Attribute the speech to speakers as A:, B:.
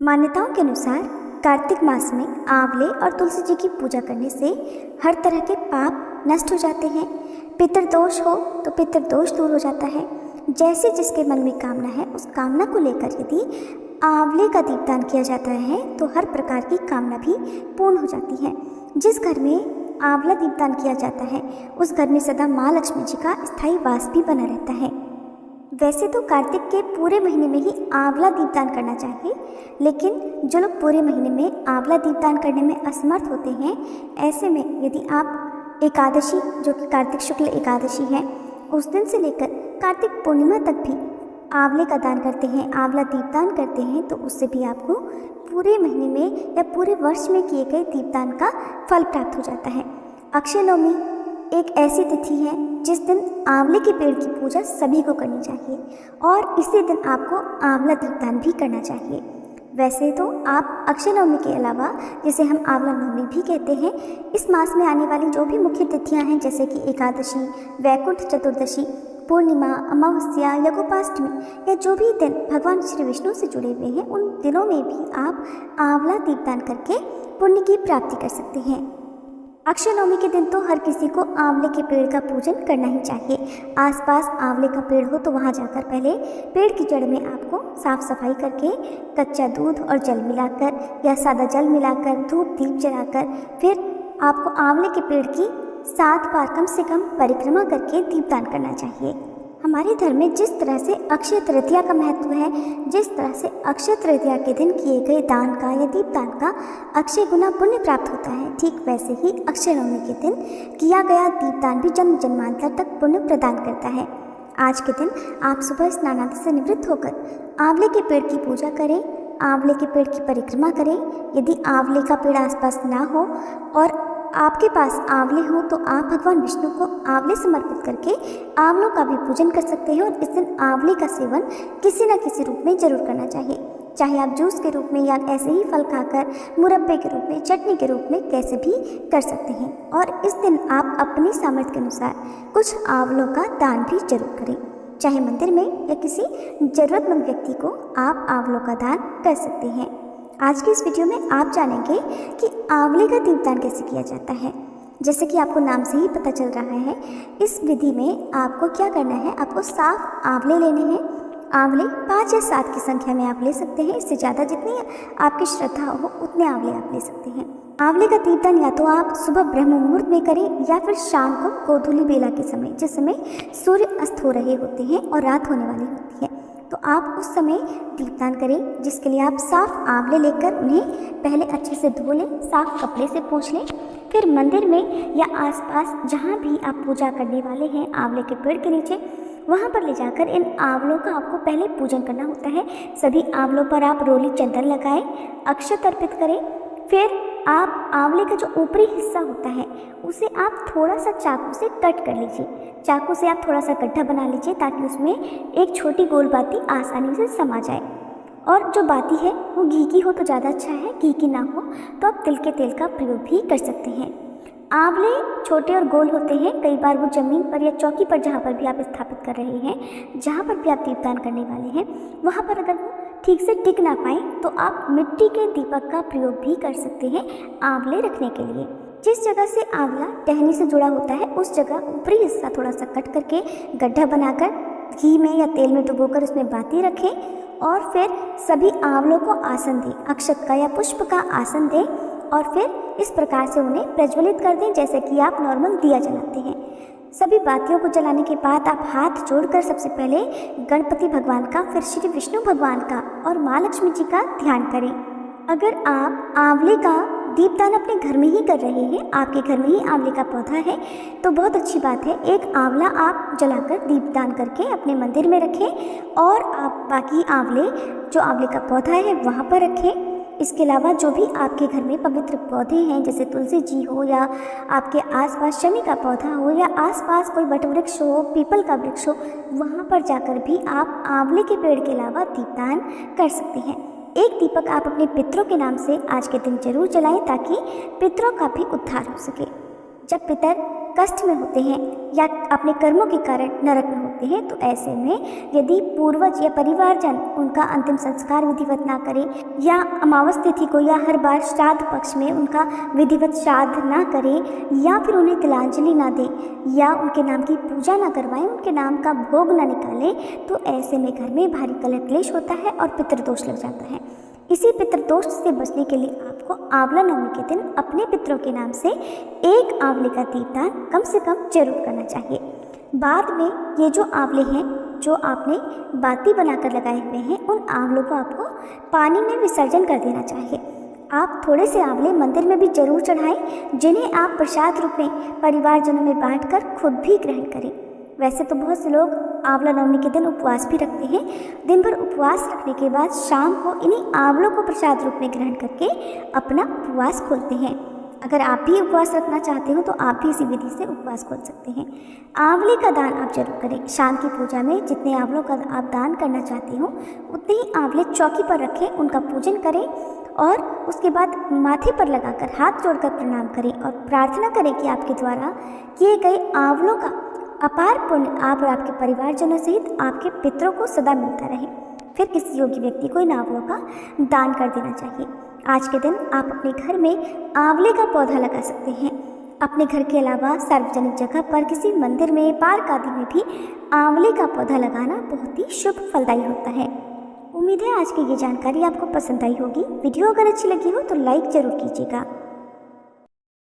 A: मान्यताओं के अनुसार कार्तिक मास में आंवले और तुलसी जी की पूजा करने से हर तरह के पाप नष्ट हो जाते हैं। पितृदोष हो तो पितृदोष दूर हो जाता है। जैसे जिसके मन में कामना है उस कामना को लेकर यदि आंवले का दीपदान किया जाता है तो हर प्रकार की कामना भी पूर्ण हो जाती है। जिस घर में आंवला दीपदान किया जाता है उस घर में सदा माँ लक्ष्मी जी का स्थायी वास भी बना रहता है। वैसे तो कार्तिक के पूरे महीने में ही आंवला दीपदान करना चाहिए, लेकिन जो लोग पूरे महीने में आंवला दीपदान करने में असमर्थ होते हैं, ऐसे में यदि आप एकादशी जो कि कार्तिक शुक्ल एकादशी है उस दिन से लेकर कार्तिक पूर्णिमा तक भी आंवले का दान करते हैं, आंवला दीपदान करते हैं, तो उससे भी आपको पूरे महीने में या पूरे वर्ष में किए गए दीपदान का फल प्राप्त हो जाता है। अक्षय नवमी एक ऐसी तिथि है जिस दिन आंवले के पेड़ की पूजा सभी को करनी चाहिए और इसी दिन आपको आंवला दीपदान भी करना चाहिए। वैसे तो आप अक्षय नवमी के अलावा, जिसे हम आंवला नवमी भी कहते हैं, इस मास में आने वाली जो भी मुख्य तिथियां हैं जैसे कि एकादशी, वैकुंठ चतुर्दशी, पूर्णिमा, अमावस्या या गोपाष्टमी या जो भी दिन भगवान श्री विष्णु से जुड़े हुए हैं, उन दिनों में भी आप आंवला दीपदान करके पुण्य की प्राप्ति कर सकते हैं। अक्षय नवमी के दिन तो हर किसी को आंवले के पेड़ का पूजन करना ही चाहिए। आसपास आंवले का पेड़ हो तो वहां जाकर पहले पेड़ की जड़ में आपको साफ सफाई करके कच्चा दूध और जल मिलाकर या सादा जल मिलाकर धूप दीप जलाकर फिर आपको आंवले के पेड़ की 7 बार कम से कम परिक्रमा करके दीपदान करना चाहिए। हमारे धर्म में जिस तरह से अक्षय तृतीया का महत्व है, जिस तरह से अक्षय तृतीया के दिन किए गए दान का या दीपदान का अक्षय गुना पुण्य प्राप्त होता है, ठीक वैसे ही अक्षय नवमी के दिन किया गया दीपदान भी जन्म जन्मांतर तक पुण्य प्रदान करता है। आज के दिन आप सुबह स्नानादि से निवृत्त होकर आंवले के पेड़ की पूजा करें, आंवले के पेड़ की परिक्रमा करें। यदि आंवले का पेड़ आसपास ना हो और आपके पास आंवले हो तो आप भगवान विष्णु को आंवले समर्पित करके आंवलों का भी पूजन कर सकते हैं और इस दिन आंवले का सेवन किसी न किसी रूप में जरूर करना चाहिए। चाहे आप जूस के रूप में या ऐसे ही फल खाकर, मुरब्बे के रूप में, चटनी के रूप में कैसे भी कर सकते हैं। और इस दिन आप अपनी सामर्थ्य के अनुसार कुछ आंवलों का दान भी जरूर करें। चाहे मंदिर में या किसी जरूरतमंद व्यक्ति को आप आंवलों का दान कर सकते हैं। आज की इस वीडियो में आप जानेंगे कि आंवले का दीपदान कैसे किया जाता है। जैसे कि आपको नाम से ही पता चल रहा है, इस विधि में आपको क्या करना है, आपको साफ आंवले लेने हैं। आंवले 5 या 7 की संख्या में आप ले सकते हैं। इससे ज़्यादा जितनी आपकी श्रद्धा हो उतने आंवले आप ले सकते हैं। आंवले का दीपदान या तो आप सुबह ब्रह्म मुहूर्त में करें या फिर शाम को गोधूली बेला के समय, जिस समय सूर्य अस्त हो रहे होते हैं और रात होने वाली होती है, तो आप उस समय दीपदान करें। जिसके लिए आप साफ आंवले लेकर उन्हें पहले अच्छे से धो लें, साफ कपड़े से पोंछ लें। फिर मंदिर में या आसपास जहाँ भी आप पूजा करने वाले हैं आंवले के पेड़ के नीचे, वहाँ पर ले जाकर इन आंवलों का आपको पहले पूजन करना होता है। सभी आंवलों पर आप रोली चंदन लगाएं, अक्षत अर्पित करें। फिर आप आंवले का जो ऊपरी हिस्सा होता है उसे आप थोड़ा सा चाकू से कट कर लीजिए। चाकू से आप थोड़ा सा गड्ढा बना लीजिए ताकि उसमें एक छोटी गोल बाती आसानी से समा जाए। और जो बाती है वो घी की हो तो ज़्यादा अच्छा है, घी की ना हो तो आप तिल के तेल का प्रयोग भी कर सकते हैं। आंवले छोटे और गोल होते हैं। कई बार वो जमीन पर या चौकी पर जहाँ पर भी आप स्थापित कर रहे हैं, जहाँ पर भी आप दीपदान करने वाले हैं, वहाँ पर अगर वो ठीक से टिक ना पाए तो आप मिट्टी के दीपक का प्रयोग भी कर सकते हैं आंवले रखने के लिए। जिस जगह से आंवला टहनी से जुड़ा होता है उस जगह ऊपरी हिस्सा थोड़ा सा कट करके गड्ढा बनाकर घी में या तेल में डुबोकर उसमें बाती रखें और फिर सभी आंवलों को आसन दें, अक्षत का या पुष्प का आसन दें और फिर इस प्रकार से उन्हें प्रज्वलित कर दें जैसे कि आप नॉर्मल दिया जलाते हैं। सभी बातियों को जलाने के बाद आप हाथ जोड़कर सबसे पहले गणपति भगवान का, फिर श्री विष्णु भगवान का और माँ लक्ष्मी जी का ध्यान करें। अगर आप आंवले का दीपदान अपने घर में ही कर रहे हैं, आपके घर में ही आंवले का पौधा है, तो बहुत अच्छी बात है। एक आंवला आप जलाकर दीपदान करके अपने मंदिर में रखें और आप बाकी आंवले जो आंवले का पौधा है वहाँ पर रखें। इसके अलावा जो भी आपके घर में पवित्र पौधे हैं, जैसे तुलसी जी हो या आपके आसपास शमी का पौधा हो या आसपास कोई वट वृक्ष हो, पीपल का वृक्ष हो, वहाँ पर जाकर भी आप आंवले के पेड़ के अलावा दीपदान कर सकते हैं। एक दीपक आप अपने पितरों के नाम से आज के दिन जरूर जलाएं ताकि पितरों का भी उद्धार हो सके। जब पितर कष्ट में होते हैं या अपने कर्मों के कारण नरक में होते हैं रखते हैं, तो ऐसे में यदि पूर्वज या परिवारजन उनका अंतिम संस्कार विधिवत ना करें या अमावस तिथि को या हर बार श्राद्ध पक्ष में उनका विधिवत श्राद्ध ना करें या फिर उन्हें तिलांजलि ना दें या उनके नाम की पूजा ना करवाएं, उनके नाम का भोग ना निकालें, तो ऐसे में घर में भारी कलह क्लेश होता है और पितृदोष लग जाता है। इसी पितृदोष से बचने के लिए आपको आंवला नवमी के दिन अपने पितरों के नाम से एक आंवले का दीपदान कम से कम जरूर करना चाहिए। बाद में ये जो आंवले हैं जो आपने बाती बनाकर लगाए हुए हैं, उन आंवलों को आपको पानी में विसर्जन कर देना चाहिए। आप थोड़े से आंवले मंदिर में भी जरूर चढ़ाएं, जिन्हें आप प्रसाद रूप में परिवारजनों में बांटकर खुद भी ग्रहण करें। वैसे तो बहुत से लोग आंवला नवमी के दिन उपवास भी रखते हैं। दिन भर उपवास रखने के बाद शाम को इन्हीं आंवलों को प्रसाद रूप में ग्रहण करके अपना उपवास खोलते हैं। अगर आप भी उपवास रखना चाहते हो तो आप भी इसी विधि से उपवास खोल सकते हैं। आंवले का दान आप जरूर करें। शाम की पूजा में जितने आंवलों का आप दान करना चाहते हो उतने ही आंवले चौकी पर रखें, उनका पूजन करें और उसके बाद माथे पर लगाकर हाथ जोड़कर प्रणाम करें और प्रार्थना करें कि आपके द्वारा किए गए आंवलों का अपार पुण्य आप और आपके परिवारजनों सहित आपके पितरों को सदा मिलता रहे। फिर किसी योग्य व्यक्ति को इन आंवलों का दान कर देना चाहिए। आज के दिन आप अपने घर में आंवले का पौधा लगा सकते हैं। अपने घर के अलावा सार्वजनिक जगह पर किसी मंदिर में, पार्क आदि में भी आंवले का पौधा लगाना बहुत ही शुभ फलदायी होता है। उम्मीद है आज की ये जानकारी आपको पसंद आई होगी। वीडियो अगर अच्छी लगी हो तो लाइक जरूर कीजिएगा।